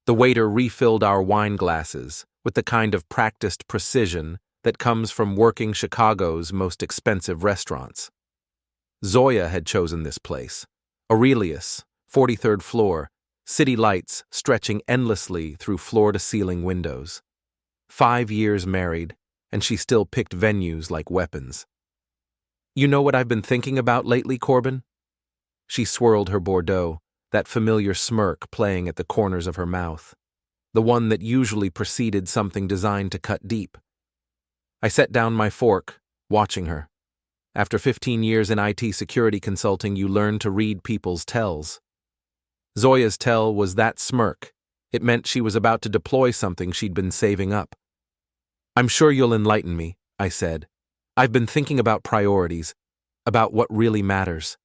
The waiter refilled our wine glasses with the kind of practiced precision that comes from working Chicago's most expensive restaurants. Zoya had chosen this place. Aurelius, 43rd floor, city lights stretching endlessly through floor-to-ceiling windows. 5 years married, and she still picked venues like weapons. You know what I've been thinking about lately, Corbin? She swirled her Bordeaux, that familiar smirk playing at the corners of her mouth, the one that usually preceded something designed to cut deep. I set down my fork, watching her. After 15 years in IT security consulting, you learn to read people's tells. Zoya's tell was that smirk. It meant she was about to deploy something she'd been saving up. I'm sure you'll enlighten me, I said. I've been thinking about priorities, about what really matters.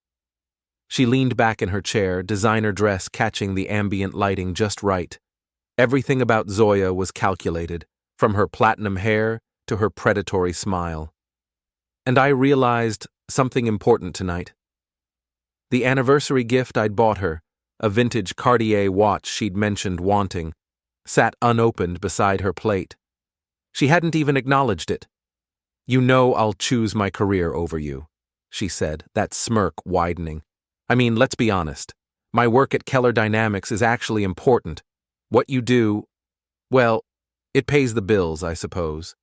She leaned back in her chair, designer dress catching the ambient lighting just right. Everything about Zoya was calculated, from her platinum hair to her predatory smile. And I realized something important tonight. The anniversary gift I'd bought her, a vintage Cartier watch she'd mentioned wanting, sat unopened beside her plate. She hadn't even acknowledged it. You know I'll choose my career over you, she said, that smirk widening. I mean, let's be honest. My work at Keller Dynamics is actually important. What you do, well, it pays the bills, I suppose.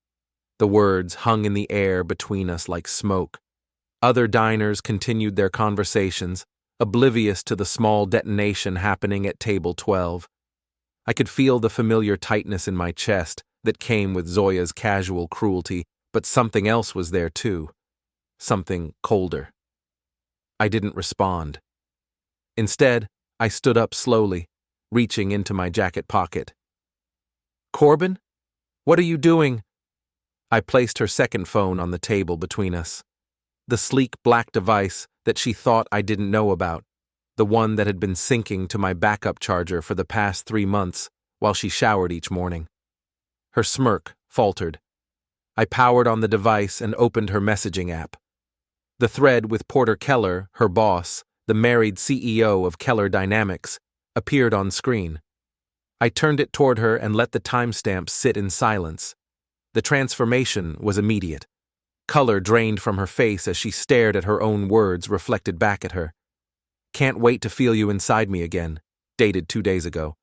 The words hung in the air between us like smoke. Other diners continued their conversations, oblivious to the small detonation happening at table 12. I could feel the familiar tightness in my chest that came with Zoya's casual cruelty, but something else was there too. Something colder. I didn't respond. Instead, I stood up slowly, reaching into my jacket pocket. Corbin? What are you doing? I placed her second phone on the table between us. The sleek black device that she thought I didn't know about, the one that had been syncing to my backup charger for the past 3 months while she showered each morning. Her smirk faltered. I powered on the device and opened her messaging app. The thread with Porter Keller, her boss, the married CEO of Keller Dynamics, appeared on screen. I turned it toward her and let the timestamp sit in silence. The transformation was immediate. Color drained from her face as she stared at her own words reflected back at her. Can't wait to feel you inside me again, dated 2 days ago.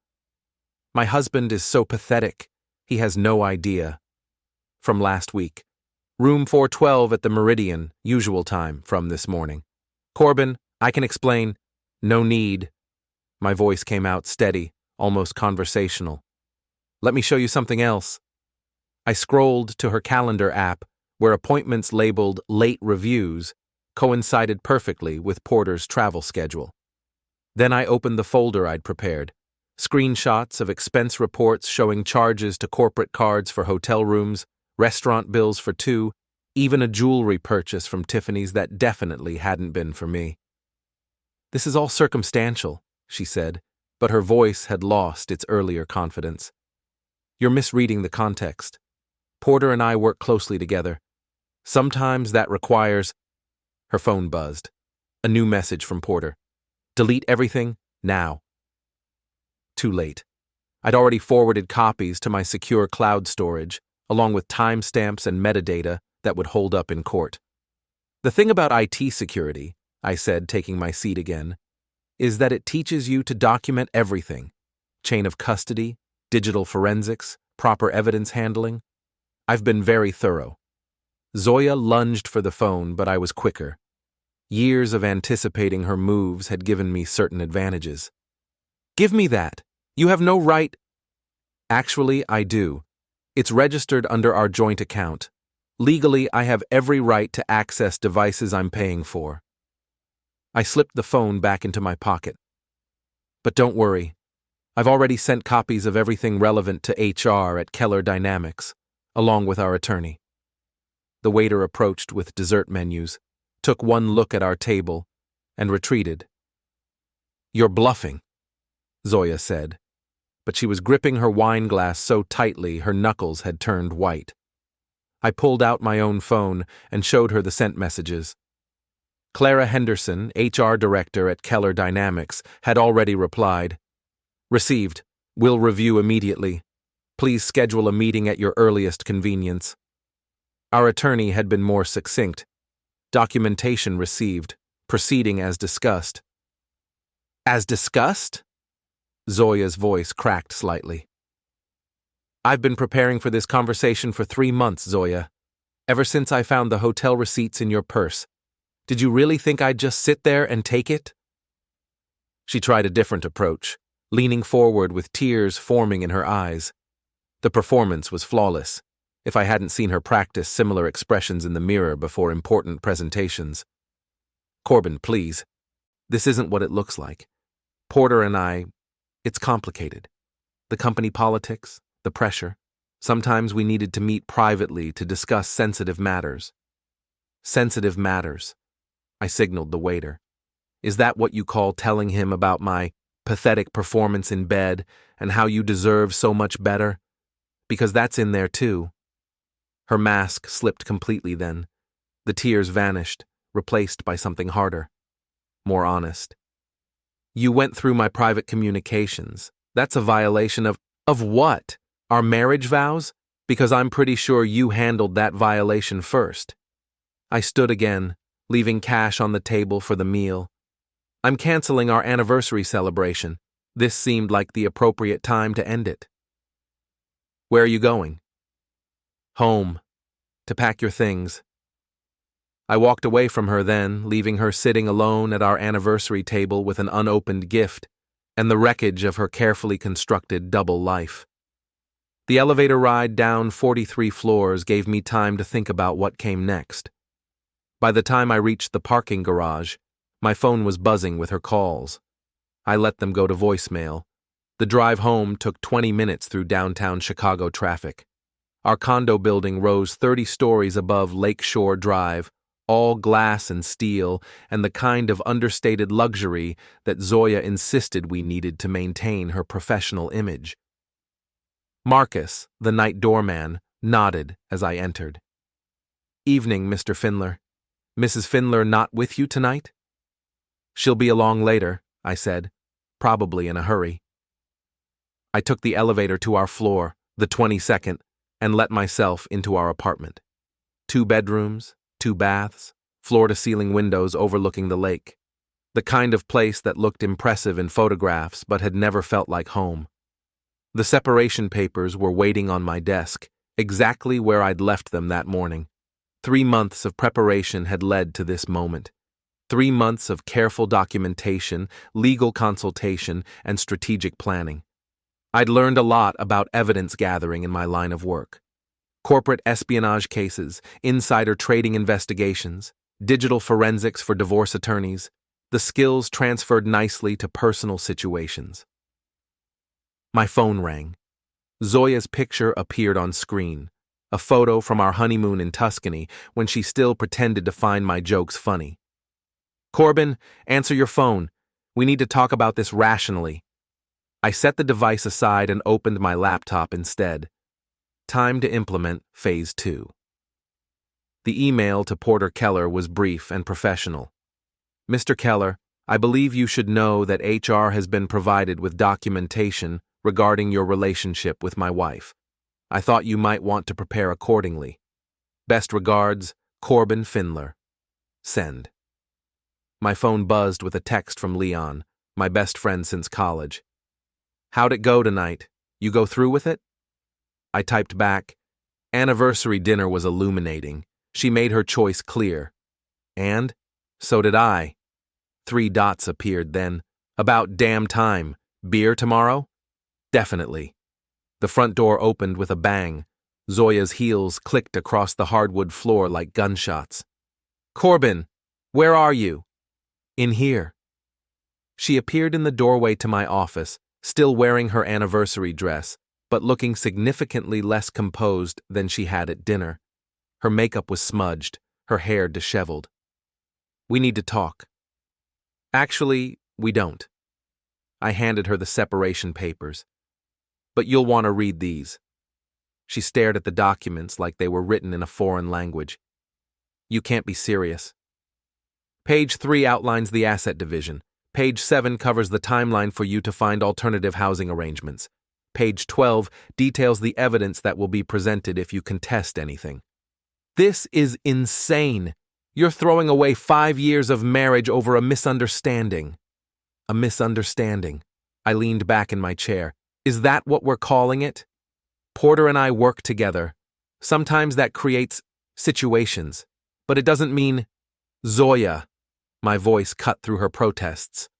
My husband is so pathetic. He has no idea. From last week. Room 412 at the Meridian, usual time, from this morning. Corbin, I can explain. No need. My voice came out steady, almost conversational. Let me show you something else. I scrolled to her calendar app, where appointments labeled late reviews coincided perfectly with Porter's travel schedule. Then I opened the folder I'd prepared. Screenshots of expense reports showing charges to corporate cards for hotel rooms, restaurant bills for 2, even a jewelry purchase from Tiffany's that definitely hadn't been for me. This is all circumstantial, she said, but her voice had lost its earlier confidence. You're misreading the context. Porter and I work closely together. Sometimes that requires... Her phone buzzed. A new message from Porter. Delete everything, now. Too late. I'd already forwarded copies to my secure cloud storage, along with timestamps and metadata that would hold up in court. The thing about IT security, I said, taking my seat again, is that it teaches you to document everything. Chain of custody, digital forensics, proper evidence handling. I've been very thorough. Zoya lunged for the phone, but I was quicker. Years of anticipating her moves had given me certain advantages. Give me that. You have no right. Actually, I do. It's registered under our joint account. Legally, I have every right to access devices I'm paying for. I slipped the phone back into my pocket. But don't worry. I've already sent copies of everything relevant to HR at Keller Dynamics, along with our attorney. The waiter approached with dessert menus, took one look at our table, and retreated. You're bluffing, Zoya said, but she was gripping her wine glass so tightly her knuckles had turned white. I pulled out my own phone and showed her the sent messages. Clara Henderson, HR director at Keller Dynamics, had already replied. Received. We'll review immediately. Please schedule a meeting at your earliest convenience. Our attorney had been more succinct. Documentation received. Proceeding as discussed. As discussed? Zoya's voice cracked slightly. I've been preparing for this conversation for 3 months, Zoya. Ever since I found the hotel receipts in your purse. Did you really think I'd just sit there and take it? She tried a different approach, leaning forward with tears forming in her eyes. The performance was flawless, if I hadn't seen her practice similar expressions in the mirror before important presentations. Corbin, please. This isn't what it looks like. Porter and I, it's complicated. The company politics, the pressure. Sometimes we needed to meet privately to discuss sensitive matters. Sensitive matters. I signaled the waiter. Is that what you call telling him about my pathetic performance in bed and how you deserve so much better? Because that's in there too. Her mask slipped completely then. The tears vanished, replaced by something harder, more honest. You went through my private communications. That's a violation of what? Our marriage vows? Because I'm pretty sure you handled that violation first. I stood again, leaving cash on the table for the meal. I'm canceling our anniversary celebration. This seemed like the appropriate time to end it. Where are you going? Home. To pack your things. I walked away from her then, leaving her sitting alone at our anniversary table with an unopened gift and the wreckage of her carefully constructed double life. The elevator ride down 43 floors gave me time to think about what came next. By the time I reached the parking garage, my phone was buzzing with her calls. I let them go to voicemail. The drive home took 20 minutes through downtown Chicago traffic. Our condo building rose 30 stories above Lakeshore Drive, all glass and steel, and the kind of understated luxury that Zoya insisted we needed to maintain her professional image. Marcus, the night doorman, nodded as I entered. Evening, Mr. Findler. Mrs. Findler not with you tonight? She'll be along later, I said, probably in a hurry. I took the elevator to our floor, the 22nd, and let myself into our apartment. 2 bedrooms, 2 baths, floor-to-ceiling windows overlooking the lake. The kind of place that looked impressive in photographs but had never felt like home. The separation papers were waiting on my desk, exactly where I'd left them that morning. 3 months of preparation had led to this moment. 3 months of careful documentation, legal consultation, and strategic planning. I'd learned a lot about evidence gathering in my line of work. Corporate espionage cases, insider trading investigations, digital forensics for divorce attorneys. The skills transferred nicely to personal situations. My phone rang. Zoya's picture appeared on screen, a photo from our honeymoon in Tuscany when she still pretended to find my jokes funny. Corbin, answer your phone. We need to talk about this rationally. I set the device aside and opened my laptop instead. Time to implement Phase 2. The email to Porter Keller was brief and professional. Mr. Keller, I believe you should know that HR has been provided with documentation regarding your relationship with my wife. I thought you might want to prepare accordingly. Best regards, Corbin Findler. Send. My phone buzzed with a text from Leon, my best friend since college. How'd it go tonight? You go through with it? I typed back. Anniversary dinner was illuminating. She made her choice clear. And? So did I. 3 dots appeared then. About damn time. Beer tomorrow? Definitely. The front door opened with a bang. Zoya's heels clicked across the hardwood floor like gunshots. Corbin, where are you? In here. She appeared in the doorway to my office, still wearing her anniversary dress, but looking significantly less composed than she had at dinner. Her makeup was smudged, her hair disheveled. We need to talk. Actually, we don't. I handed her the separation papers. But you'll want to read these. She stared at the documents like they were written in a foreign language. You can't be serious. Page 3 outlines the asset division. Page 7 covers the timeline for you to find alternative housing arrangements. Page 12 details the evidence that will be presented if you contest anything. This is insane. You're throwing away 5 years of marriage over a misunderstanding. A misunderstanding. I leaned back in my chair. Is that what we're calling it? Porter and I work together. Sometimes that creates situations, but it doesn't mean Zoya. My voice cut through her protests.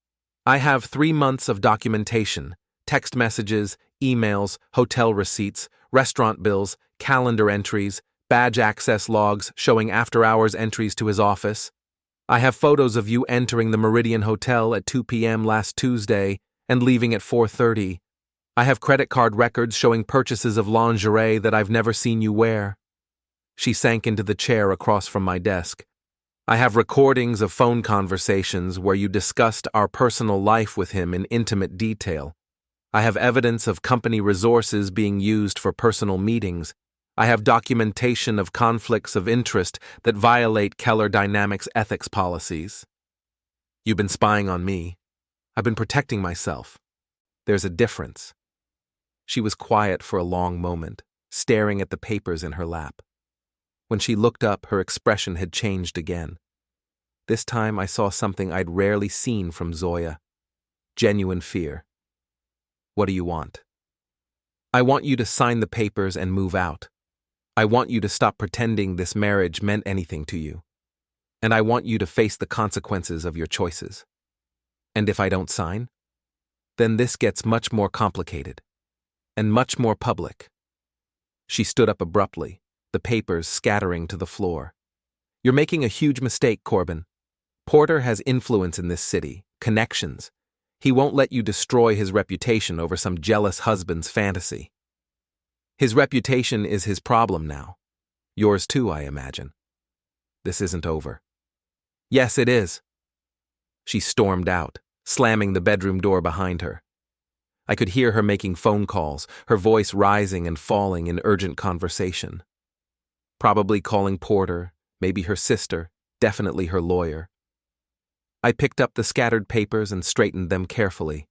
I have 3 months of documentation, text messages, emails, hotel receipts, restaurant bills, calendar entries, badge access logs showing after-hours entries to his office. I have photos of you entering the Meridian Hotel at 2 p.m. last Tuesday and leaving at 4:30. I have credit card records showing purchases of lingerie that I've never seen you wear. She sank into the chair across from my desk. I have recordings of phone conversations where you discussed our personal life with him in intimate detail. I have evidence of company resources being used for personal meetings. I have documentation of conflicts of interest that violate Keller Dynamics ethics policies. You've been spying on me. I've been protecting myself. There's a difference. She was quiet for a long moment, staring at the papers in her lap. When she looked up, her expression had changed again. This time I saw something I'd rarely seen from Zoya. Genuine fear. What do you want? I want you to sign the papers and move out. I want you to stop pretending this marriage meant anything to you. And I want you to face the consequences of your choices. And if I don't sign? Then this gets much more complicated. And much more public. She stood up abruptly, the papers scattering to the floor. You're making a huge mistake, Corbin. Porter has influence in this city, connections. He won't let you destroy his reputation over some jealous husband's fantasy. His reputation is his problem now. Yours too, I imagine. This isn't over. Yes, it is. She stormed out, slamming the bedroom door behind her. I could hear her making phone calls, her voice rising and falling in urgent conversation. Probably calling Porter, maybe her sister, definitely her lawyer. I picked up the scattered papers and straightened them carefully.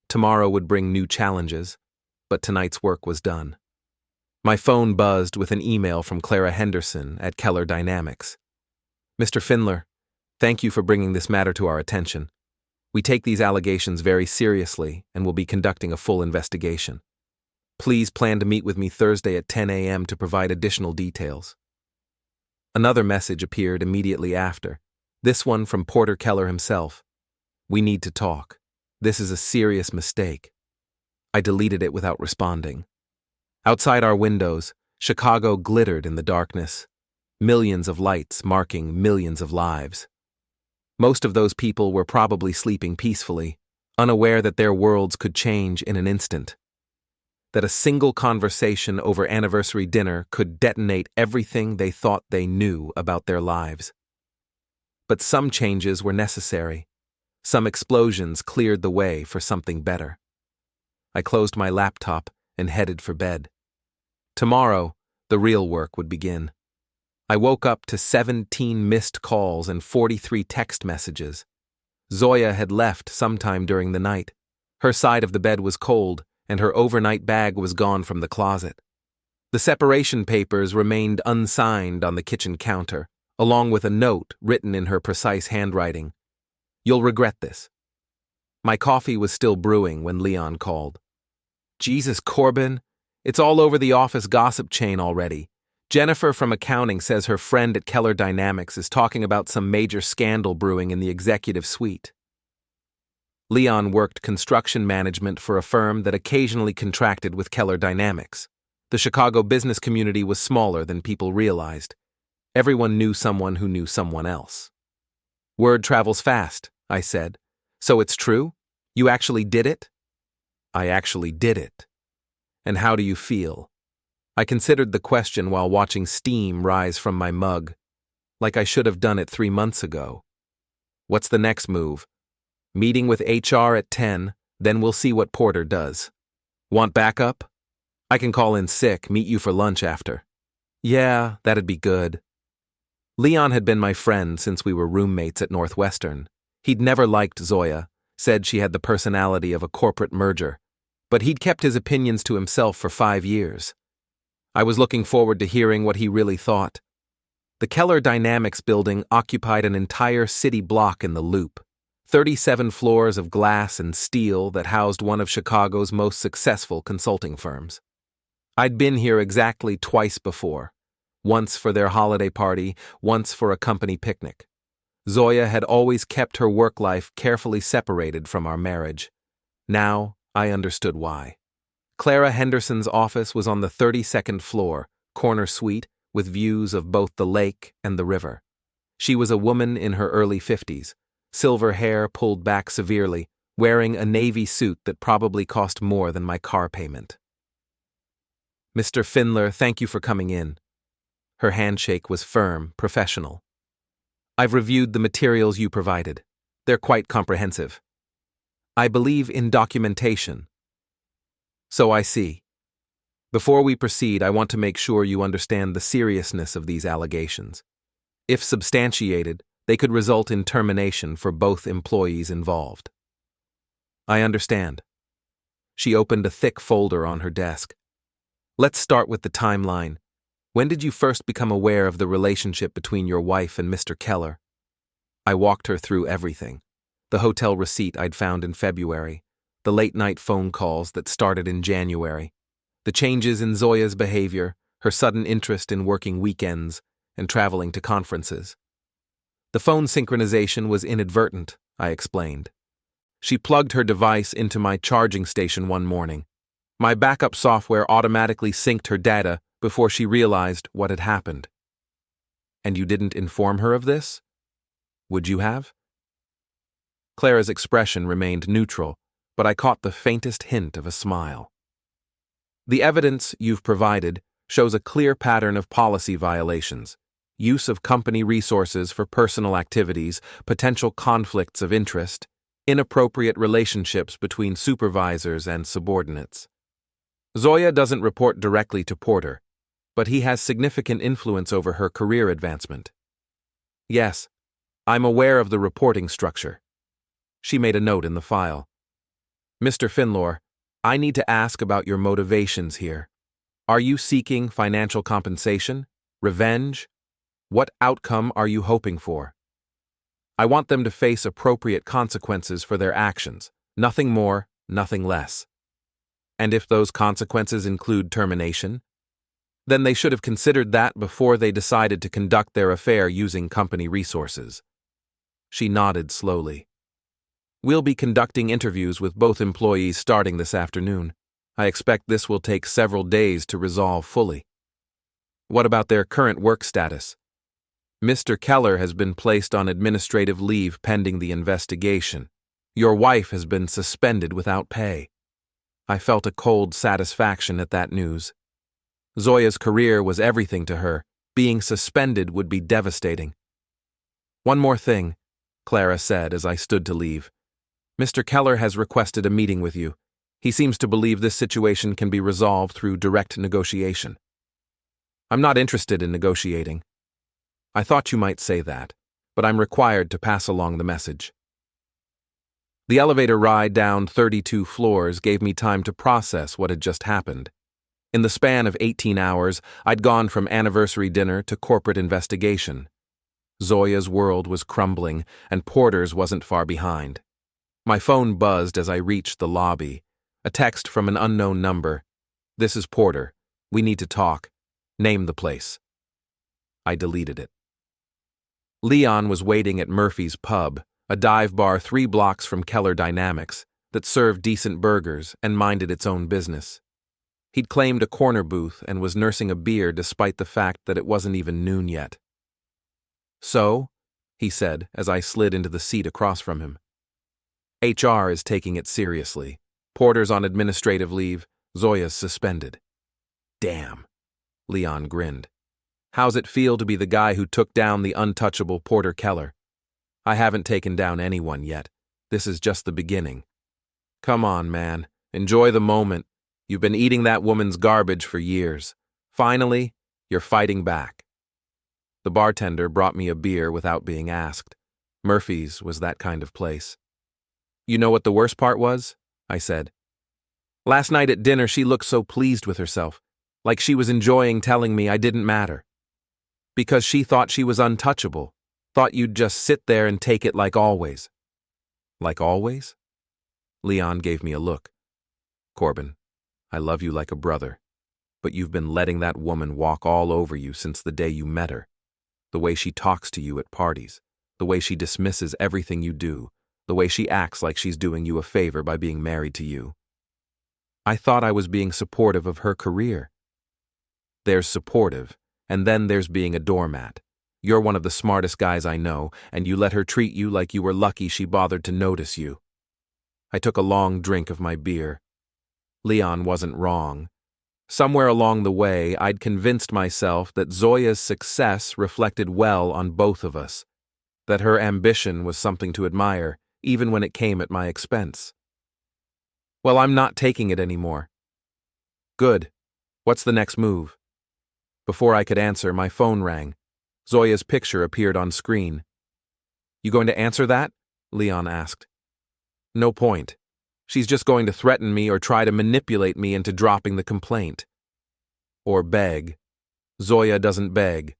Tomorrow would bring new challenges, but tonight's work was done. My phone buzzed with an email from Clara Henderson at Keller Dynamics. Mr. Findler, thank you for bringing this matter to our attention. We take these allegations very seriously and will be conducting a full investigation. Please plan to meet with me Thursday at 10 a.m. to provide additional details. Another message appeared immediately after, this one from Porter Keller himself. We need to talk. This is a serious mistake. I deleted it without responding. Outside our windows, Chicago glittered in the darkness. Millions of lights marking millions of lives. Most of those people were probably sleeping peacefully, unaware that their worlds could change in an instant. That a single conversation over anniversary dinner could detonate everything they thought they knew about their lives. But some changes were necessary. Some explosions cleared the way for something better. I closed my laptop and headed for bed. Tomorrow, the real work would begin. I woke up to 17 missed calls and 43 text messages. Zoya had left sometime during the night. Her side of the bed was cold, and her overnight bag was gone from the closet. The separation papers remained unsigned on the kitchen counter, along with a note written in her precise handwriting. You'll regret this. My coffee was still brewing when Leon called. Jesus, Corbin, it's all over the office gossip chain already. Jennifer from accounting says her friend at Keller Dynamics is talking about some major scandal brewing in the executive suite. Leon worked construction management for a firm that occasionally contracted with Keller Dynamics. The Chicago business community was smaller than people realized. Everyone knew someone who knew someone else. Word travels fast, I said. So it's true? You actually did it? I actually did it. And how do you feel? I considered the question while watching steam rise from my mug, like I should have done it 3 months ago. What's the next move? Meeting with HR at 10, then we'll see what Porter does. Want backup? I can call in sick, meet you for lunch after. Yeah, that'd be good. Leon had been my friend since we were roommates at Northwestern. He'd never liked Zoya, said she had the personality of a corporate merger. but he'd kept his opinions to himself for 5 years. I was looking forward to hearing what he really thought. The Keller Dynamics building occupied an entire city block in the Loop, 37 floors of glass and steel that housed one of Chicago's most successful consulting firms. I'd been here exactly twice before, once for their holiday party, once for a company picnic. Zoya had always kept her work life carefully separated from our marriage. Now, I understood why. Clara Henderson's office was on the 32nd floor, corner suite, with views of both the lake and the river. She was a woman in her early 50s, silver hair pulled back severely, wearing a navy suit that probably cost more than my car payment. "Mr. Findler, thank you for coming in." Her handshake was firm, professional. "I've reviewed the materials you provided. They're quite comprehensive. I believe in documentation." "So I see. Before we proceed, I want to make sure you understand the seriousness of these allegations. If substantiated, they could result in termination for both employees involved." "I understand." She opened a thick folder on her desk. "Let's start with the timeline. When did you first become aware of the relationship between your wife and Mr. Keller?" I walked her through everything. The hotel receipt I'd found in February, the late-night phone calls that started in January, the changes in Zoya's behavior, her sudden interest in working weekends and traveling to conferences. "The phone synchronization was inadvertent," I explained. "She plugged her device into my charging station one morning. My backup software automatically synced her data before she realized what had happened." "And you didn't inform her of this? Would you have?" Clara's expression remained neutral, but I caught the faintest hint of a smile. "The evidence you've provided shows a clear pattern of policy violations, use of company resources for personal activities, potential conflicts of interest, inappropriate relationships between supervisors and subordinates. Zoya doesn't report directly to Porter, but he has significant influence over her career advancement." "Yes, I'm aware of the reporting structure." She made a note in the file. "Mr. Findler, I need to ask about your motivations here. Are you seeking financial compensation? Revenge? What outcome are you hoping for?" "I want them to face appropriate consequences for their actions, nothing more, nothing less." "And if those consequences include termination?" "Then they should have considered that before they decided to conduct their affair using company resources." She nodded slowly. "We'll be conducting interviews with both employees starting this afternoon. I expect this will take several days to resolve fully." "What about their current work status?" "Mr. Keller has been placed on administrative leave pending the investigation. Your wife has been suspended without pay." I felt a cold satisfaction at that news. Zoya's career was everything to her. Being suspended would be devastating. "One more thing," Clara said as I stood to leave. "Mr. Keller has requested a meeting with you. He seems to believe this situation can be resolved through direct negotiation." "I'm not interested in negotiating." "I thought you might say that, but I'm required to pass along the message." The elevator ride down 32 floors gave me time to process what had just happened. In the span of 18 hours, I'd gone from anniversary dinner to corporate investigation. Zoya's world was crumbling, and Porter's wasn't far behind. My phone buzzed as I reached the lobby. A text from an unknown number. "This is Porter. We need to talk. Name the place." I deleted it. Leon was waiting at Murphy's Pub, a dive bar 3 blocks from Keller Dynamics, that served decent burgers and minded its own business. He'd claimed a corner booth and was nursing a beer despite the fact that it wasn't even noon yet. "So?" he said as I slid into the seat across from him. "HR is taking it seriously. Porter's on administrative leave, Zoya's suspended." "Damn," Leon grinned. "How's it feel to be the guy who took down the untouchable Porter Keller?" "I haven't taken down anyone yet. This is just the beginning." "Come on, man. Enjoy the moment. You've been eating that woman's garbage for years. Finally, you're fighting back." The bartender brought me a beer without being asked. Murphy's was that kind of place. "You know what the worst part was?" I said. Last night at dinner, she looked so pleased with herself, like she was enjoying telling me I didn't matter. Because she thought she was untouchable, thought you'd just sit there and take it like always. Like always? Leon gave me a look. Corbin, I love you like a brother, but you've been letting that woman walk all over you since the day you met her. The way she talks to you at parties, the way she dismisses everything you do, the way she acts like she's doing you a favor by being married to you. I thought I was being supportive of her career. There's supportive, and then there's being a doormat. You're one of the smartest guys I know, and you let her treat you like you were lucky she bothered to notice you. I took a long drink of my beer. Leon wasn't wrong. Somewhere along the way, I'd convinced myself that Zoya's success reflected well on both of us, that her ambition was something to admire, even when it came at my expense. Well, I'm not taking it anymore. Good. What's the next move? Before I could answer, my phone rang. Zoya's picture appeared on screen. You going to answer that? Leon asked. No point. She's just going to threaten me or try to manipulate me into dropping the complaint. Or beg. Zoya doesn't beg.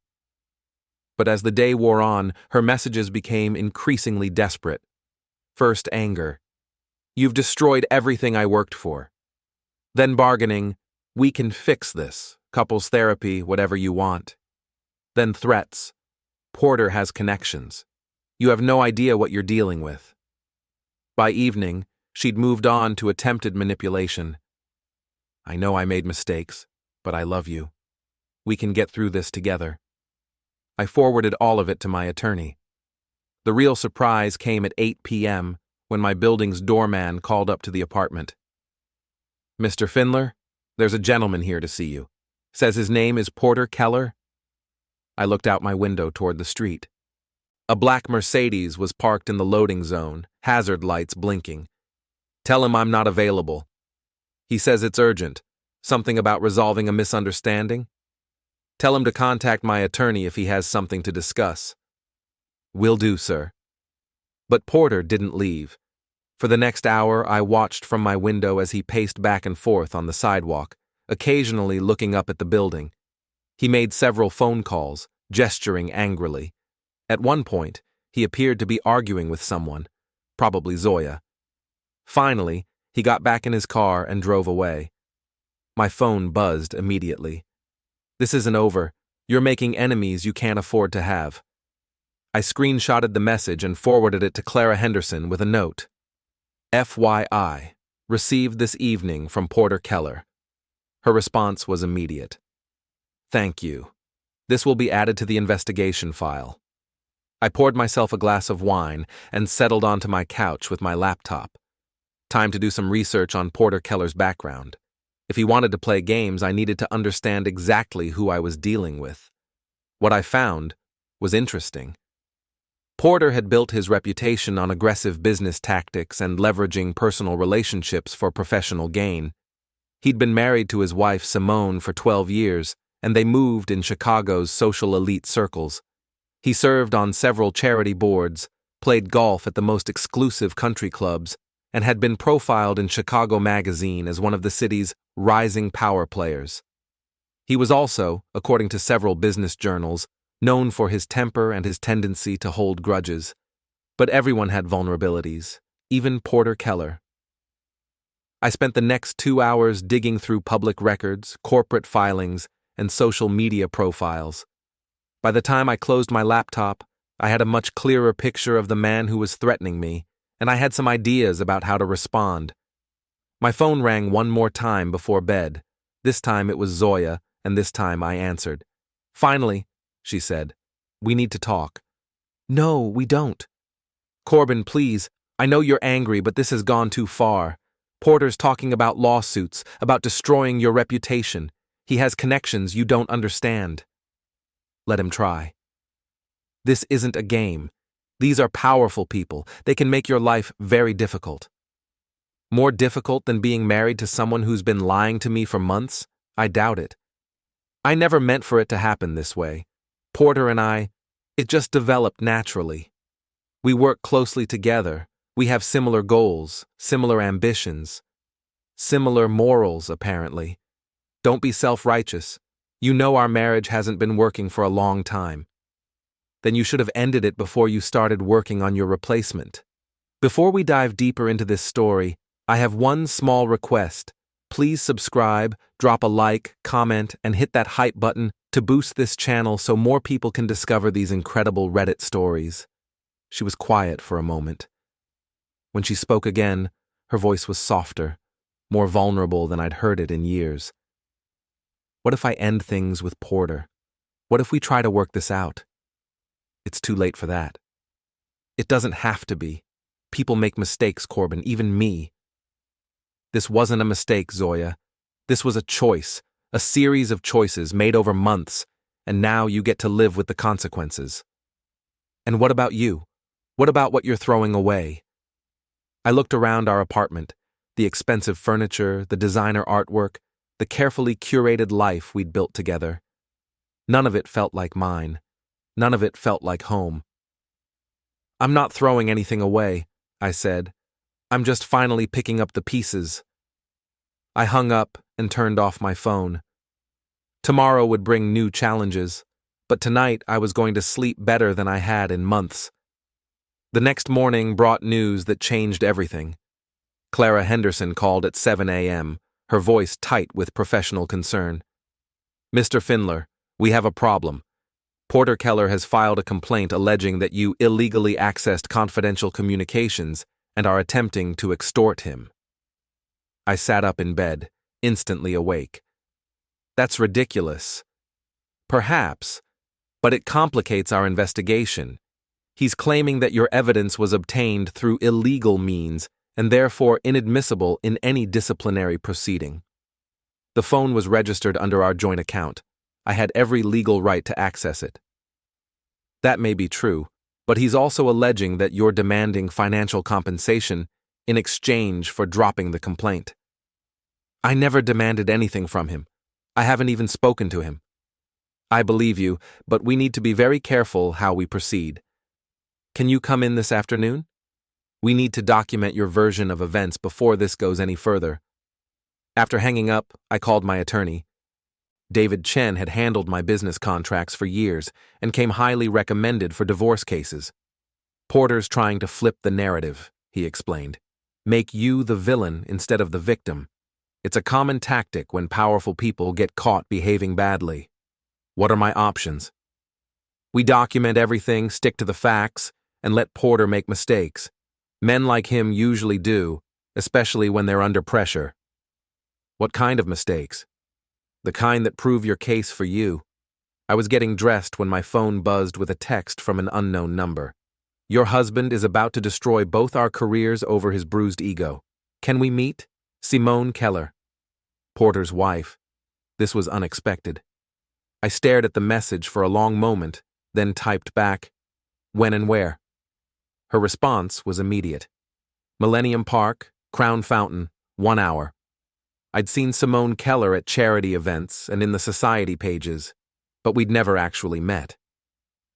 But as the day wore on, her messages became increasingly desperate. First, anger. You've destroyed everything I worked for. Then bargaining, we can fix this, couples therapy, whatever you want. Then threats. Porter has connections. You have no idea what you're dealing with. By evening, she'd moved on to attempted manipulation. I know I made mistakes, but I love you. We can get through this together. I forwarded all of it to my attorney. The real surprise came at 8 p.m. when my building's doorman called up to the apartment. Mr. Findler, there's a gentleman here to see you. Says his name is Porter Keller. I looked out my window toward the street. A black Mercedes was parked in the loading zone, hazard lights blinking. Tell him I'm not available. He says it's urgent. Something about resolving a misunderstanding? Tell him to contact my attorney if he has something to discuss. Will do, sir. But Porter didn't leave. For the next hour, I watched from my window as he paced back and forth on the sidewalk, occasionally looking up at the building. He made several phone calls, gesturing angrily. At one point, he appeared to be arguing with someone, probably Zoya. Finally, he got back in his car and drove away. My phone buzzed immediately. This isn't over. You're making enemies you can't afford to have. I screenshotted the message and forwarded it to Clara Henderson with a note. FYI, received this evening from Porter Keller. Her response was immediate. Thank you. This will be added to the investigation file. I poured myself a glass of wine and settled onto my couch with my laptop. Time to do some research on Porter Keller's background. If he wanted to play games, I needed to understand exactly who I was dealing with. What I found was interesting. Porter had built his reputation on aggressive business tactics and leveraging personal relationships for professional gain. He'd been married to his wife Simone for 12 years, and they moved in Chicago's social elite circles. He served on several charity boards, played golf at the most exclusive country clubs, and had been profiled in Chicago Magazine as one of the city's rising power players. He was also, according to several business journals, known for his temper and his tendency to hold grudges. But everyone had vulnerabilities, even Porter Keller. I spent the next 2 hours digging through public records, corporate filings, and social media profiles. By the time I closed my laptop, I had a much clearer picture of the man who was threatening me, and I had some ideas about how to respond. My phone rang one more time before bed. This time it was Zoya, and this time I answered. Finally, she said, we need to talk. No, we don't. Corbin, please, I know you're angry, but this has gone too far. Porter's talking about lawsuits, about destroying your reputation. He has connections you don't understand. Let him try. This isn't a game. These are powerful people. They can make your life very difficult. More difficult than being married to someone who's been lying to me for months? I doubt it. I never meant for it to happen this way. Porter and I, it just developed naturally. We work closely together. We have similar goals, similar ambitions. Similar morals, apparently. Don't be self-righteous. You know our marriage hasn't been working for a long time. Then you should have ended it before you started working on your replacement. Before we dive deeper into this story, I have one small request. Please subscribe, drop a like, comment, and hit that hype button to boost this channel so more people can discover these incredible Reddit stories. She was quiet for a moment. When she spoke again, her voice was softer, more vulnerable than I'd heard it in years. What if I end things with Porter? What if we try to work this out? It's too late for that. It doesn't have to be. People make mistakes, Corbin, even me. This wasn't a mistake, Zoya. This was a choice, a series of choices made over months, and now you get to live with the consequences. And what about you? What about what you're throwing away? I looked around our apartment, the expensive furniture, the designer artwork, the carefully curated life we'd built together. None of it felt like mine. None of it felt like home. I'm not throwing anything away, I said. I'm just finally picking up the pieces. I hung up and turned off my phone. Tomorrow would bring new challenges, but tonight I was going to sleep better than I had in months. The next morning brought news that changed everything. Clara Henderson called at 7 a.m., her voice tight with professional concern. Mr. Findler, we have a problem. Porter Keller has filed a complaint alleging that you illegally accessed confidential communications and are attempting to extort him. I sat up in bed, instantly awake. That's ridiculous. Perhaps, but it complicates our investigation. He's claiming that your evidence was obtained through illegal means and therefore inadmissible in any disciplinary proceeding. The phone was registered under our joint account. I had every legal right to access it. That may be true, but he's also alleging that you're demanding financial compensation in exchange for dropping the complaint. I never demanded anything from him. I haven't even spoken to him. I believe you, but we need to be very careful how we proceed. Can you come in this afternoon? We need to document your version of events before this goes any further. After hanging up, I called my attorney. David Chen had handled my business contracts for years and came highly recommended for divorce cases. Porter's trying to flip the narrative, he explained. Make you the villain instead of the victim. It's a common tactic when powerful people get caught behaving badly. What are my options? We document everything, stick to the facts, and let Porter make mistakes. Men like him usually do, especially when they're under pressure. What kind of mistakes? The kind that prove your case for you. I was getting dressed when my phone buzzed with a text from an unknown number. Your husband is about to destroy both our careers over his bruised ego. Can we meet? Simone Keller. Porter's wife. This was unexpected. I stared at the message for a long moment, then typed back, when and where. Her response was immediate. Millennium Park, Crown Fountain, 1 hour. I'd seen Simone Keller at charity events and in the society pages, but we'd never actually met.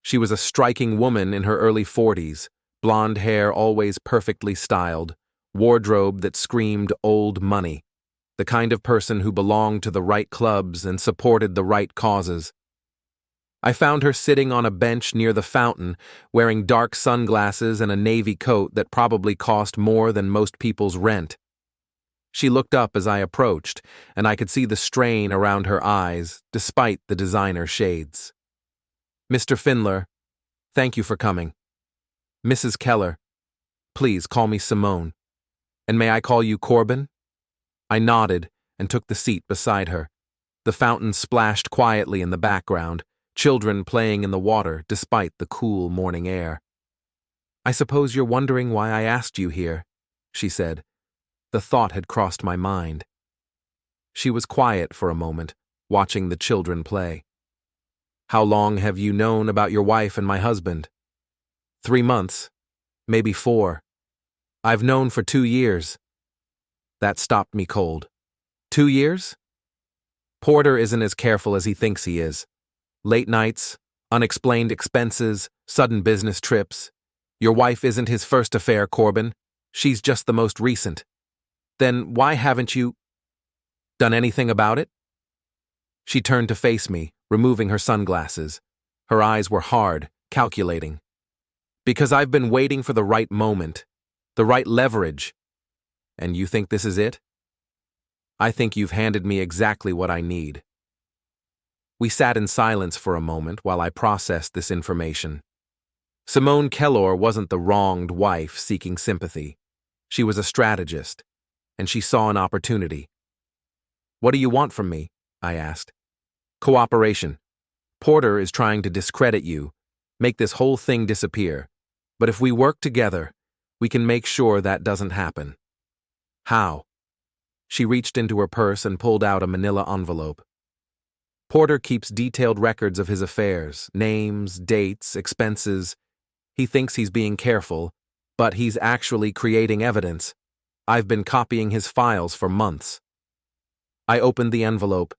She was a striking woman in her early 40s, blonde hair always perfectly styled, wardrobe that screamed old money, the kind of person who belonged to the right clubs and supported the right causes. I found her sitting on a bench near the fountain, wearing dark sunglasses and a navy coat that probably cost more than most people's rent. She looked up as I approached, and I could see the strain around her eyes, despite the designer shades. Mr. Findler, thank you for coming. Mrs. Keller, please call me Simone. And may I call you Corbin? I nodded and took the seat beside her. The fountain splashed quietly in the background, children playing in the water despite the cool morning air. I suppose you're wondering why I asked you here, she said. The thought had crossed my mind. She was quiet for a moment, watching the children play. How long have you known about your wife and my husband? 3 months, maybe 4. I've known for 2 years. That stopped me cold. 2 years? Porter isn't as careful as he thinks he is. Late nights, unexplained expenses, sudden business trips. Your wife isn't his first affair, Corbin. She's just the most recent. Then why haven't you done anything about it? She turned to face me, removing her sunglasses. Her eyes were hard, calculating. Because I've been waiting for the right moment, the right leverage. And you think this is it? I think you've handed me exactly what I need. We sat in silence for a moment while I processed this information. Simone Kellor wasn't the wronged wife seeking sympathy. She was a strategist, and she saw an opportunity. What do you want from me? I asked. Cooperation. Porter is trying to discredit you, make this whole thing disappear. But if we work together, we can make sure that doesn't happen. How? She reached into her purse and pulled out a manila envelope. Porter keeps detailed records of his affairs, names, dates, expenses. He thinks he's being careful, but he's actually creating evidence. I've been copying his files for months. I opened the envelope.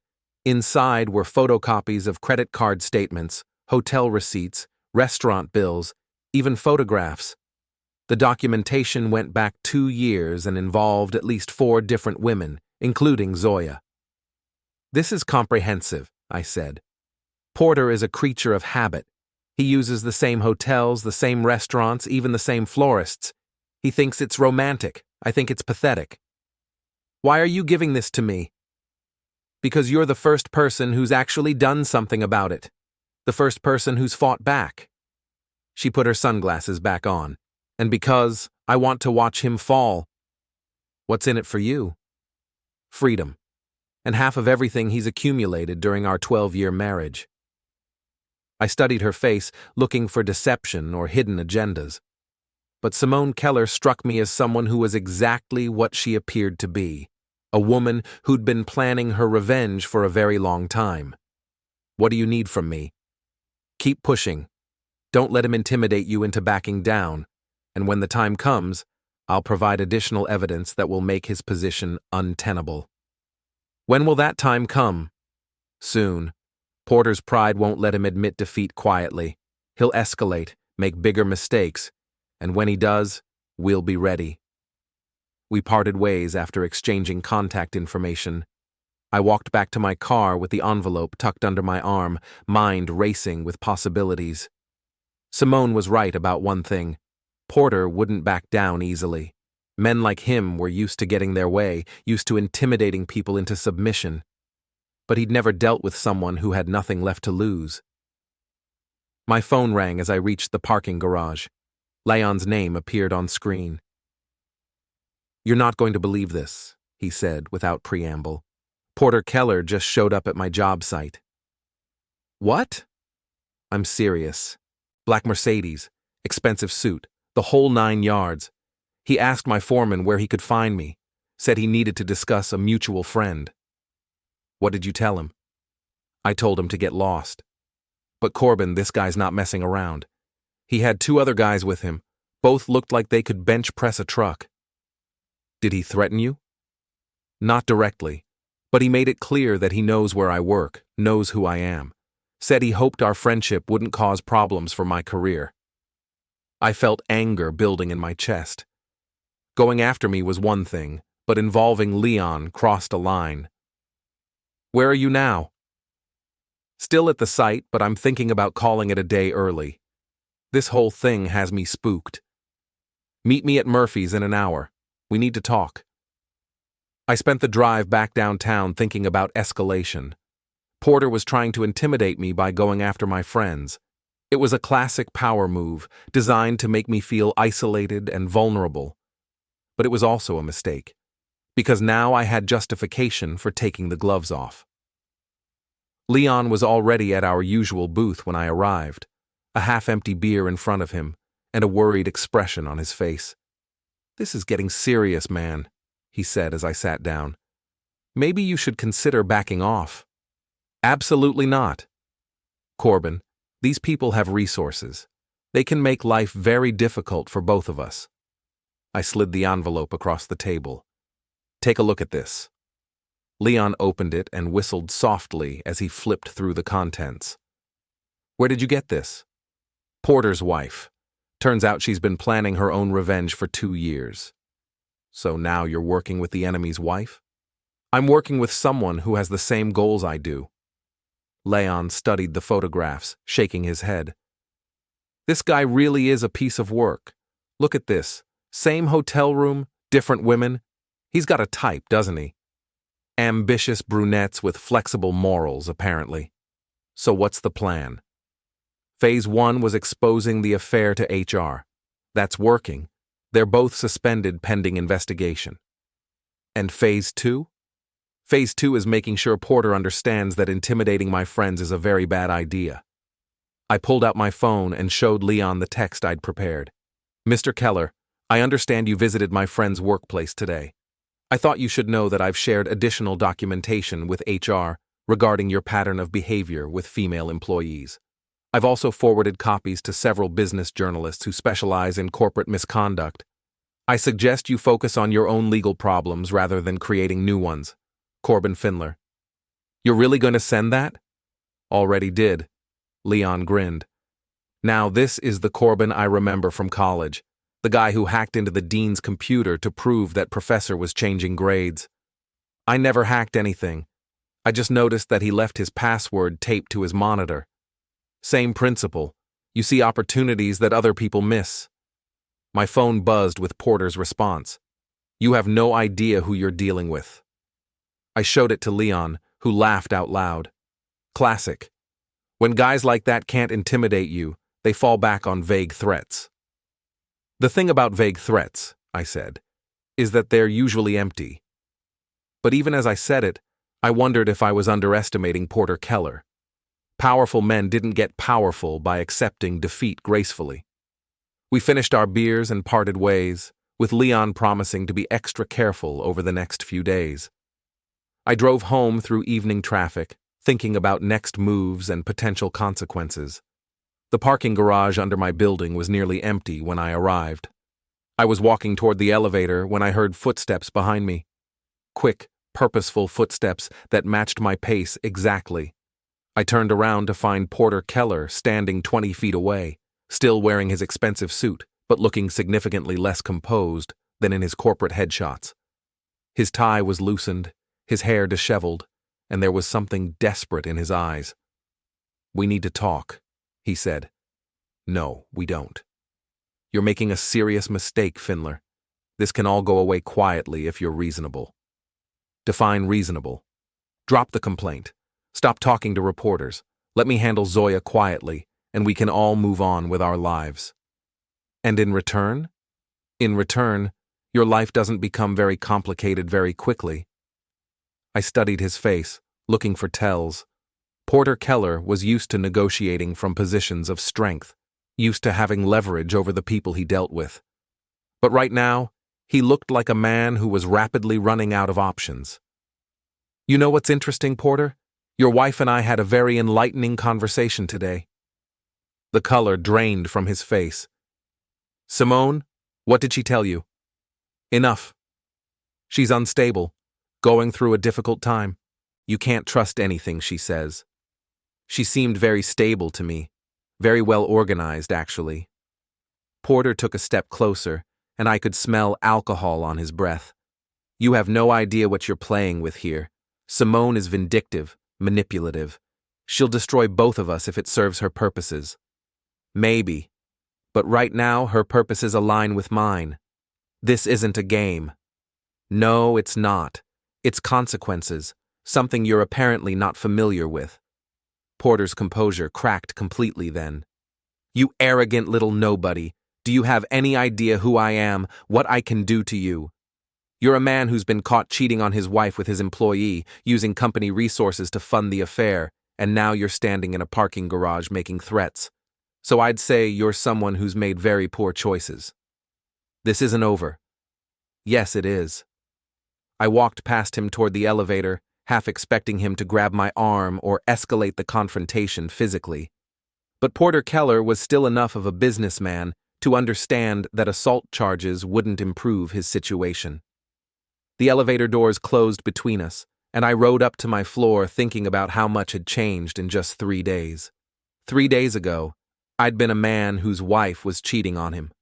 Inside were photocopies of credit card statements, hotel receipts, restaurant bills, even photographs. The documentation went back 2 years and involved at least 4 different women, including Zoya. This is comprehensive, I said. Porter is a creature of habit. He uses the same hotels, the same restaurants, even the same florists. He thinks it's romantic. I think it's pathetic. Why are you giving this to me? Because you're the first person who's actually done something about it. The first person who's fought back. She put her sunglasses back on. And because I want to watch him fall. What's in it for you? Freedom. And half of everything he's accumulated during our 12-year marriage. I studied her face, looking for deception or hidden agendas. But Simone Kellor struck me as someone who was exactly what she appeared to be. A woman who'd been planning her revenge for a very long time. What do you need from me? Keep pushing. Don't let him intimidate you into backing down. And when the time comes, I'll provide additional evidence that will make his position untenable. When will that time come? Soon. Porter's pride won't let him admit defeat quietly. He'll escalate, make bigger mistakes, and when he does, we'll be ready. We parted ways after exchanging contact information. I walked back to my car with the envelope tucked under my arm, mind racing with possibilities. Simone was right about one thing. Porter wouldn't back down easily. Men like him were used to getting their way, used to intimidating people into submission. But he'd never dealt with someone who had nothing left to lose. My phone rang as I reached the parking garage. Leon's name appeared on screen. You're not going to believe this, he said without preamble. Porter Kellor just showed up at my job site. What? I'm serious. Black Mercedes, expensive suit, the whole 9 yards. He asked my foreman where he could find me, said he needed to discuss a mutual friend. What did you tell him? I told him to get lost. But Corbin, this guy's not messing around. He had 2 other guys with him. Both looked like they could bench press a truck. Did he threaten you? Not directly, but he made it clear that he knows where I work, knows who I am. Said he hoped our friendship wouldn't cause problems for my career. I felt anger building in my chest. Going after me was one thing, but involving Leon crossed a line. Where are you now? Still at the site, but I'm thinking about calling it a day early. This whole thing has me spooked. Meet me at Murphy's in an hour. We need to talk. I spent the drive back downtown thinking about escalation. Porter was trying to intimidate me by going after my friends. It was a classic power move, designed to make me feel isolated and vulnerable. But it was also a mistake, because now I had justification for taking the gloves off. Leon was already at our usual booth when I arrived, a half-empty beer in front of him, and a worried expression on his face. This is getting serious, man, he said as I sat down. Maybe you should consider backing off. Absolutely not. Corbin, these people have resources. They can make life very difficult for both of us. I slid the envelope across the table. Take a look at this. Leon opened it and whistled softly as he flipped through the contents. Where did you get this? Porter's wife. Turns out she's been planning her own revenge for 2 years. So now you're working with the enemy's wife? I'm working with someone who has the same goals I do. Leon studied the photographs, shaking his head. This guy really is a piece of work. Look at this. Same hotel room, different women. He's got a type, doesn't he? Ambitious brunettes with flexible morals, apparently. So what's the plan? Phase 1 was exposing the affair to HR. That's working. They're both suspended pending investigation. And Phase 2? Phase 2 is making sure Porter understands that intimidating my friends is a very bad idea. I pulled out my phone and showed Leon the text I'd prepared. Mr. Keller, I understand you visited my friend's workplace today. I thought you should know that I've shared additional documentation with HR regarding your pattern of behavior with female employees. I've also forwarded copies to several business journalists who specialize in corporate misconduct. I suggest you focus on your own legal problems rather than creating new ones. Corbin Finler. You're really going to send that? Already did. Leon grinned. Now this is the Corbin I remember from college, the guy who hacked into the dean's computer to prove that professor was changing grades. I never hacked anything. I just noticed that he left his password taped to his monitor. Same principle. You see opportunities that other people miss. My phone buzzed with Porter's response. You have no idea who you're dealing with. I showed it to Leon, who laughed out loud. Classic. When guys like that can't intimidate you, they fall back on vague threats. The thing about vague threats, I said, is that they're usually empty. But even as I said it, I wondered if I was underestimating Porter Keller. Powerful men didn't get powerful by accepting defeat gracefully. We finished our beers and parted ways, with Leon promising to be extra careful over the next few days. I drove home through evening traffic, thinking about next moves and potential consequences. The parking garage under my building was nearly empty when I arrived. I was walking toward the elevator when I heard footsteps behind me. Quick, purposeful footsteps that matched my pace exactly. I turned around to find Porter Keller standing 20 feet away, still wearing his expensive suit, but looking significantly less composed than in his corporate headshots. His tie was loosened, his hair disheveled, and there was something desperate in his eyes. We need to talk, he said. No, we don't. You're making a serious mistake, Finler. This can all go away quietly if you're reasonable. Define reasonable. Drop the complaint. Stop talking to reporters. Let me handle Zoya quietly, and we can all move on with our lives. And in return? In return, your life doesn't become very complicated very quickly. I studied his face, looking for tells. Porter Keller was used to negotiating from positions of strength, used to having leverage over the people he dealt with. But right now, he looked like a man who was rapidly running out of options. You know what's interesting, Porter? Your wife and I had a very enlightening conversation today. The color drained from his face. Simone, what did she tell you? Enough. She's unstable, going through a difficult time. You can't trust anything she says. She seemed very stable to me, very well organized, actually. Porter took a step closer, and I could smell alcohol on his breath. You have no idea what you're playing with here. Simone is vindictive, manipulative. She'll destroy both of us if it serves her purposes. Maybe, but right now her purposes align with mine. This isn't a game. No, it's not. It's consequences, something you're apparently not familiar with. Porter's composure cracked completely then. You arrogant little nobody. Do you have any idea who I am, what I can do to you? You're a man who's been caught cheating on his wife with his employee, using company resources to fund the affair, and now you're standing in a parking garage making threats. So I'd say you're someone who's made very poor choices. This isn't over. Yes, it is. I walked past him toward the elevator, half expecting him to grab my arm or escalate the confrontation physically. But Porter Keller was still enough of a businessman to understand that assault charges wouldn't improve his situation. The elevator doors closed between us, and I rode up to my floor thinking about how much had changed in just 3 days. 3 days ago, I'd been a man whose wife was cheating on him.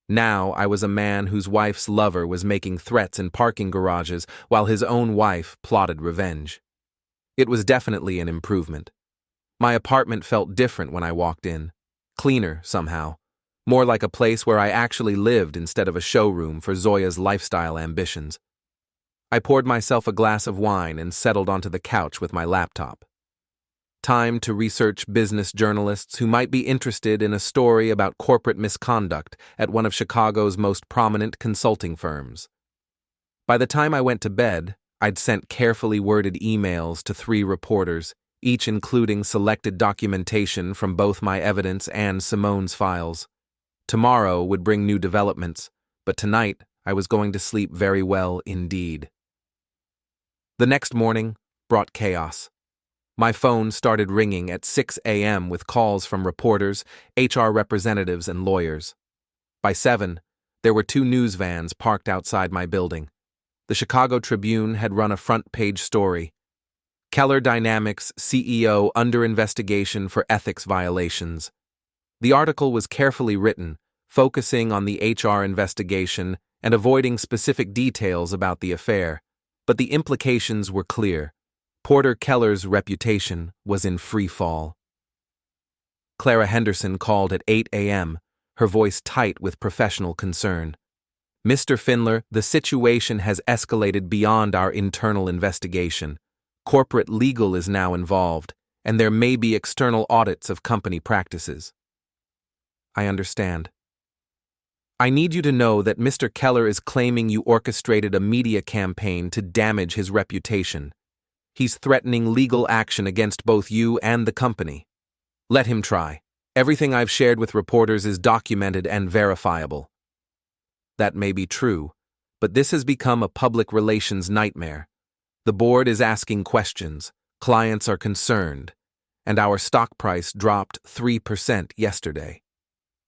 Now I was a man whose wife's lover was making threats in parking garages while his own wife plotted revenge. It was definitely an improvement. My apartment felt different when I walked in. Cleaner, somehow. More like a place where I actually lived instead of a showroom for Zoya's lifestyle ambitions. I poured myself a glass of wine and settled onto the couch with my laptop. Time to research business journalists who might be interested in a story about corporate misconduct at one of Chicago's most prominent consulting firms. By the time I went to bed, I'd sent carefully worded emails to 3 reporters, each including selected documentation from both my evidence and Simone's files. Tomorrow would bring new developments, but tonight I was going to sleep very well indeed. The next morning brought chaos. My phone started ringing at 6 a.m. with calls from reporters, HR representatives, and lawyers. By 7, there were 2 news vans parked outside my building. The Chicago Tribune had run a front-page story. Keller Dynamics CEO under investigation for ethics violations. The article was carefully written, focusing on the HR investigation and avoiding specific details about the affair, but the implications were clear. Porter Keller's reputation was in free fall. Clara Henderson called at 8 a.m., her voice tight with professional concern. Mr. Findler, the situation has escalated beyond our internal investigation. Corporate legal is now involved, and there may be external audits of company practices. I understand. I need you to know that Mr. Keller is claiming you orchestrated a media campaign to damage his reputation. He's threatening legal action against both you and the company. Let him try. Everything I've shared with reporters is documented and verifiable. That may be true, but this has become a public relations nightmare. The board is asking questions, clients are concerned, and our stock price dropped 3% yesterday.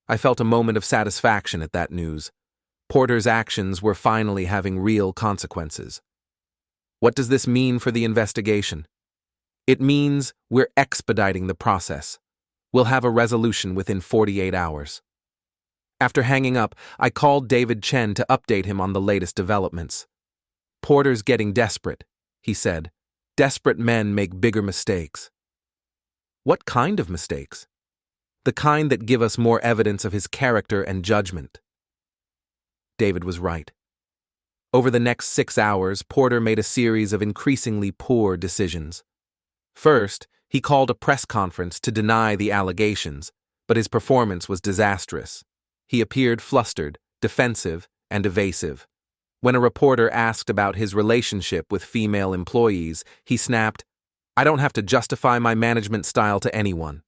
I felt a moment of satisfaction at that news. Porter's actions were finally having real consequences. What does this mean for the investigation? It means we're expediting the process. We'll have a resolution within 48 hours. After hanging up, I called David Chen to update him on the latest developments. Porter's getting desperate, he said. Desperate men make bigger mistakes. What kind of mistakes? The kind that give us more evidence of his character and judgment. David was right. Over the next 6 hours, Porter made a series of increasingly poor decisions. First, he called a press conference to deny the allegations, but his performance was disastrous. He appeared flustered, defensive, and evasive. When a reporter asked about his relationship with female employees, he snapped, "I don't have to justify my management style to anyone."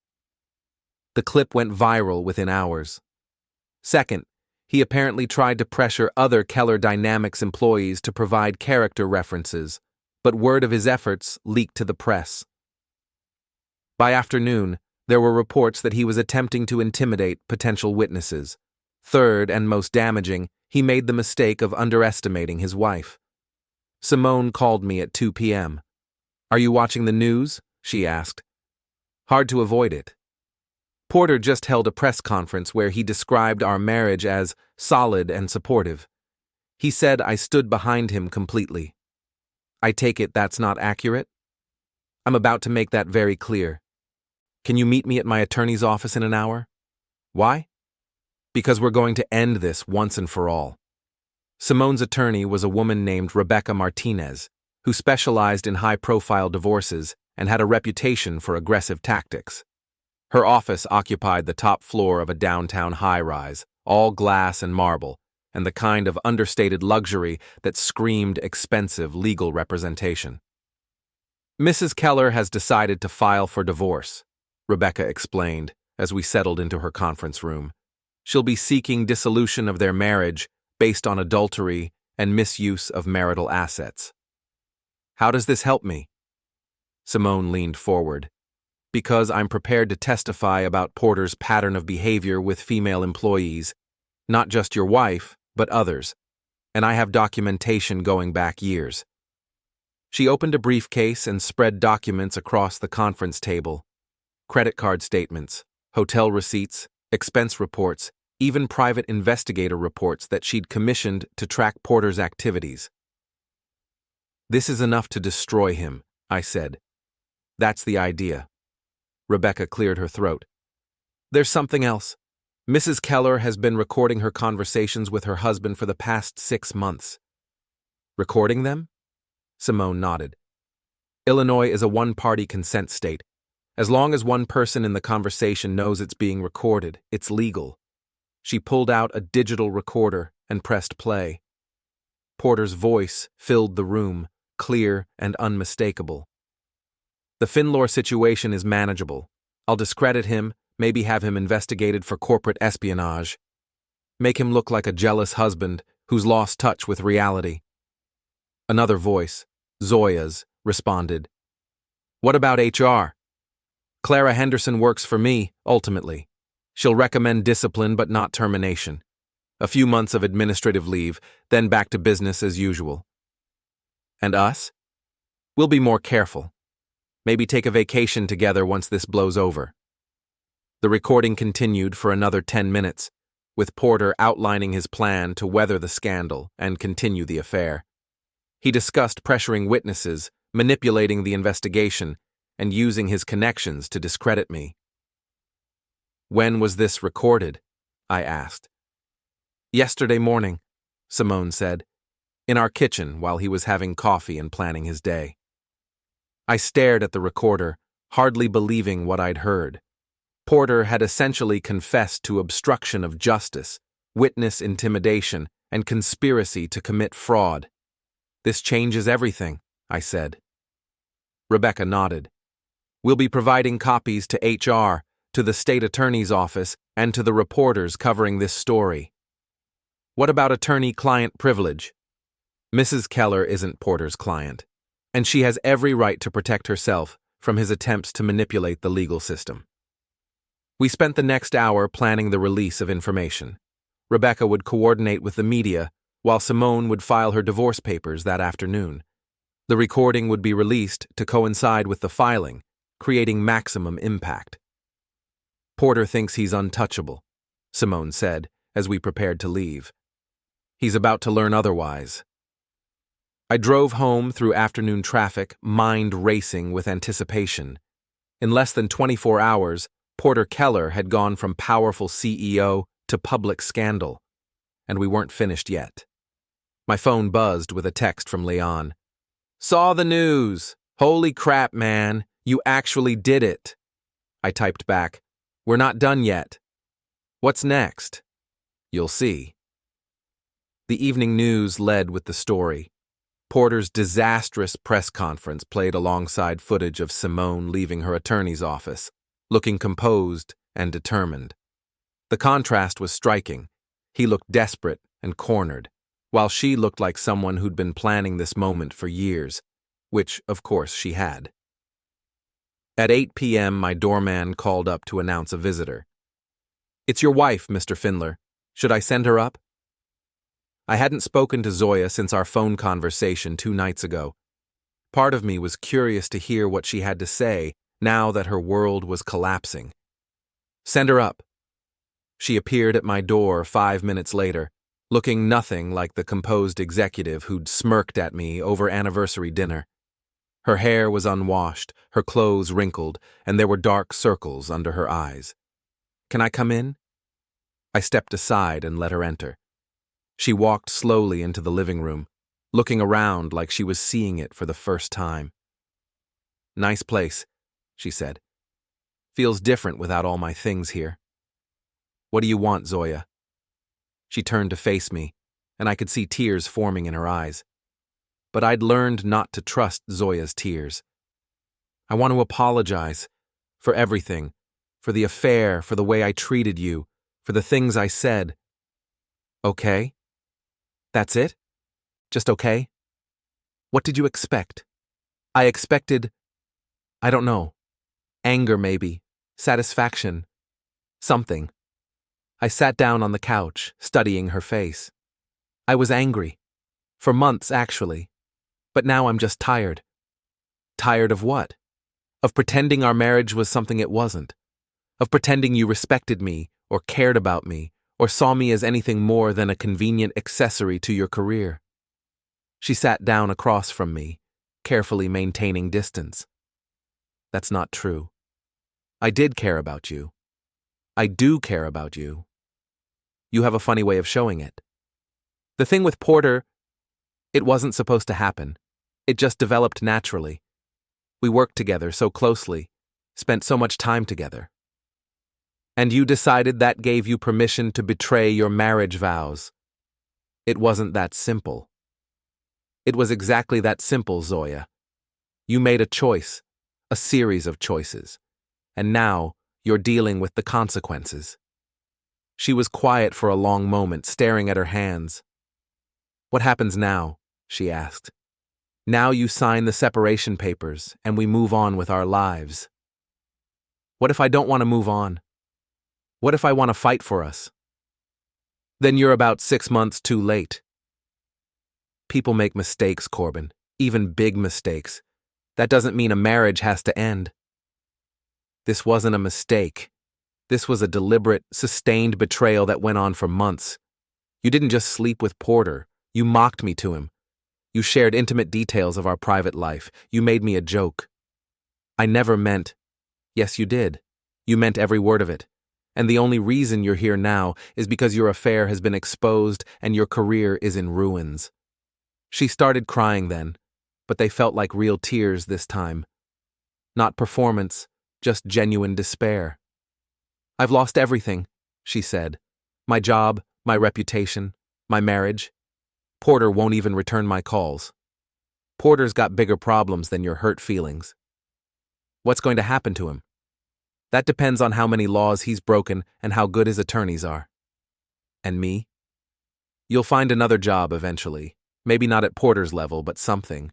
The clip went viral within hours. Second, he apparently tried to pressure other Keller Dynamics employees to provide character references, but word of his efforts leaked to the press. By afternoon, there were reports that he was attempting to intimidate potential witnesses. Third, and most damaging, he made the mistake of underestimating his wife. Simone called me at 2 p.m. "Are you watching the news?" she asked. Hard to avoid it. Porter just held a press conference where he described our marriage as solid and supportive. He said I stood behind him completely. I take it that's not accurate? I'm about to make that very clear. Can you meet me at my attorney's office in an hour? Why? Because we're going to end this once and for all. Simone's attorney was a woman named Rebecca Martinez, who specialized in high-profile divorces and had a reputation for aggressive tactics. Her office occupied the top floor of a downtown high-rise, all glass and marble, and the kind of understated luxury that screamed expensive legal representation. "Mrs. Keller has decided to file for divorce," Rebecca explained as we settled into her conference room. "She'll be seeking dissolution of their marriage based on adultery and misuse of marital assets." "How does this help me?" Simone leaned forward. "Because I'm prepared to testify about Porter's pattern of behavior with female employees, not just your wife, but others, and I have documentation going back years." She opened a briefcase and spread documents across the conference table. Credit card statements, hotel receipts, expense reports, even private investigator reports that she'd commissioned to track Porter's activities. "This is enough to destroy him," I said. "That's the idea." Rebecca cleared her throat. "There's something else. Mrs. Keller has been recording her conversations with her husband for the past 6 months. Recording them?" Simone nodded. "Illinois is a one-party consent state. As long as one person in the conversation knows it's being recorded, it's legal." She pulled out a digital recorder and pressed play. Porter's voice filled the room, clear and unmistakable. "The Finlore situation is manageable. I'll discredit him, maybe have him investigated for corporate espionage. Make him look like a jealous husband who's lost touch with reality." Another voice, Zoya's, responded. "What about HR? Clara Henderson works for me, ultimately. She'll recommend discipline but not termination. A few months of administrative leave, then back to business as usual. And us? We'll be more careful. Maybe take a vacation together once this blows over." The recording continued for another 10 minutes, with Porter outlining his plan to weather the scandal and continue the affair. He discussed pressuring witnesses, manipulating the investigation, and using his connections to discredit me. "When was this recorded?" I asked. "Yesterday morning," Simone said, "in our kitchen while he was having coffee and planning his day." I stared at the recorder, hardly believing what I'd heard. Porter had essentially confessed to obstruction of justice, witness intimidation, and conspiracy to commit fraud. "This changes everything," I said. Rebecca nodded. "We'll be providing copies to HR, to the state attorney's office, and to the reporters covering this story." "What about attorney-client privilege?" "Mrs. Keller isn't Porter's client, and she has every right to protect herself from his attempts to manipulate the legal system." We spent the next hour planning the release of information. Rebecca would coordinate with the media, while Simone would file her divorce papers that afternoon. The recording would be released to coincide with the filing, creating maximum impact. "Porter thinks he's untouchable," Simone said, as we prepared to leave. "He's about to learn otherwise." I drove home through afternoon traffic, mind racing with anticipation. In less than 24 hours, Porter Keller had gone from powerful CEO to public scandal, and we weren't finished yet. My phone buzzed with a text from Leon. "Saw the news. Holy crap, man. You actually did it." I typed back, "We're not done yet." "What's next?" "You'll see." The evening news led with the story. Porter's disastrous press conference played alongside footage of Simone leaving her attorney's office, looking composed and determined. The contrast was striking. He looked desperate and cornered, while she looked like someone who'd been planning this moment for years, which, of course, she had. At 8 p.m., my doorman called up to announce a visitor. "It's your wife, Mr. Findler. Should I send her up?" I hadn't spoken to Zoya since our phone conversation 2 nights ago. Part of me was curious to hear what she had to say now that her world was collapsing. "Send her up." She appeared at my door 5 minutes later, looking nothing like the composed executive who'd smirked at me over anniversary dinner. Her hair was unwashed, her clothes wrinkled, and there were dark circles under her eyes. "Can I come in?" I stepped aside and let her enter. She walked slowly into the living room, looking around like she was seeing it for the first time. "Nice place," she said. "Feels different without all my things here." "What do you want, Zoya?" She turned to face me, and I could see tears forming in her eyes. But I'd learned not to trust Zoya's tears. "I want to apologize for everything, for the affair, for the way I treated you, for the things I said." "Okay? That's it? Just okay? What did you expect?" "I expected, I don't know, anger maybe, satisfaction, something." I sat down on the couch, studying her face. "I was angry. For months, actually. But now I'm just tired." "Tired of what?" "Of pretending our marriage was something it wasn't. Of pretending you respected me, or cared about me, or saw me as anything more than a convenient accessory to your career. She sat down across from me, carefully maintaining distance. That's not true. I did care about you. I do care about you. You have a funny way of showing it. The thing with Porter, it wasn't supposed to happen. It just developed naturally. We worked together so closely, spent so much time together. And you decided that gave you permission to betray your marriage vows. It wasn't that simple. It was exactly that simple, Zoya. You made a choice, a series of choices, and now you're dealing with the consequences. She was quiet for a long moment, staring at her hands. What happens now? She asked. Now you sign the separation papers, and we move on with our lives. What if I don't want to move on? What if I want to fight for us? Then you're about 6 months too late. People make mistakes, Corbin, even big mistakes. That doesn't mean a marriage has to end. This wasn't a mistake. This was a deliberate, sustained betrayal that went on for months. You didn't just sleep with Porter. You mocked me to him. You shared intimate details of our private life. You made me a joke. I never meant... Yes, you did. You meant every word of it. And the only reason you're here now is because your affair has been exposed and your career is in ruins. She started crying then, but they felt like real tears this time. Not performance, just genuine despair. I've lost everything, she said. My job, my reputation, my marriage. Porter won't even return my calls. Porter's got bigger problems than your hurt feelings. What's going to happen to him? That depends on how many laws he's broken and how good his attorneys are. And me? You'll find another job eventually. Maybe not at Porter's level, but something.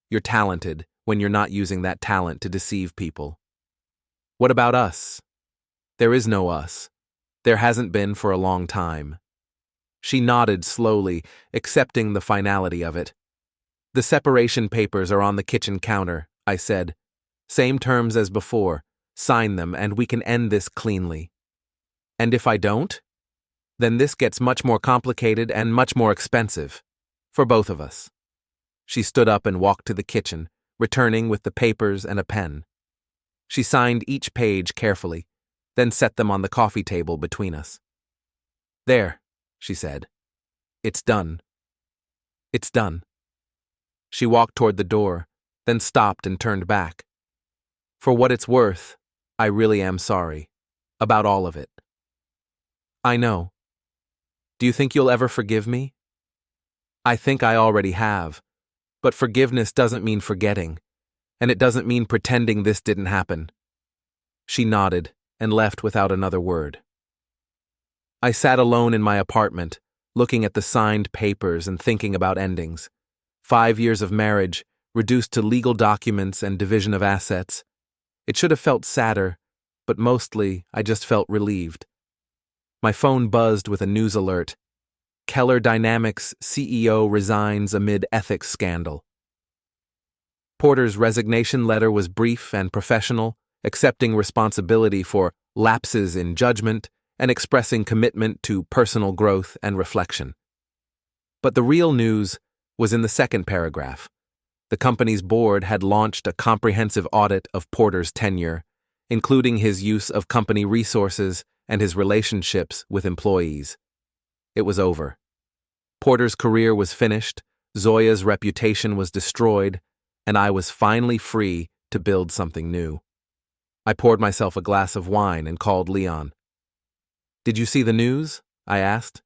You're talented when you're not using that talent to deceive people. What about us? There is no us. There hasn't been for a long time. She nodded slowly, accepting the finality of it. The separation papers are on the kitchen counter, I said. Same terms as before. Sign them and we can end this cleanly. And if I don't? Then this gets much more complicated and much more expensive. For both of us. She stood up and walked to the kitchen, returning with the papers and a pen. She signed each page carefully, then set them on the coffee table between us. There, she said. It's done. It's done. She walked toward the door, then stopped and turned back. For what it's worth, I really am sorry. About all of it. I know. Do you think you'll ever forgive me? I think I already have. But forgiveness doesn't mean forgetting, and it doesn't mean pretending this didn't happen. She nodded and left without another word. I sat alone in my apartment, looking at the signed papers and thinking about endings. 5 years of marriage, reduced to legal documents and division of assets. It should have felt sadder, but mostly I just felt relieved. My phone buzzed with a news alert. Keller Dynamics CEO resigns amid ethics scandal. Porter's resignation letter was brief and professional, accepting responsibility for lapses in judgment and expressing commitment to personal growth and reflection. But the real news was in the second paragraph. The company's board had launched a comprehensive audit of Porter's tenure, including his use of company resources and his relationships with employees. It was over. Porter's career was finished, Zoya's reputation was destroyed, and I was finally free to build something new. I poured myself a glass of wine and called Leon. Did you see the news? I asked.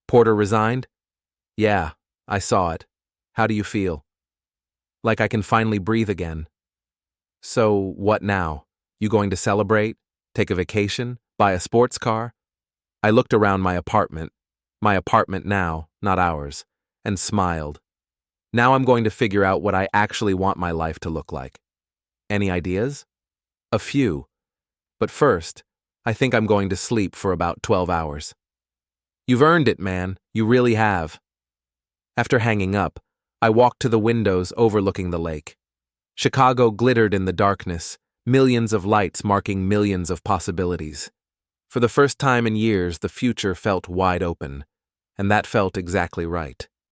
Porter resigned? Yeah, I saw it. How do you feel? Like I can finally breathe again. So, what now? You going to celebrate? Take a vacation? Buy a sports car? I looked around my apartment now, not ours, and smiled. Now I'm going to figure out what I actually want my life to look like. Any ideas? A few. But first, I think I'm going to sleep for about 12 hours. You've earned it, man. You really have. After hanging up, I walked to the windows overlooking the lake. Chicago glittered in the darkness, millions of lights marking millions of possibilities. For the first time in years, the future felt wide open, and that felt exactly right.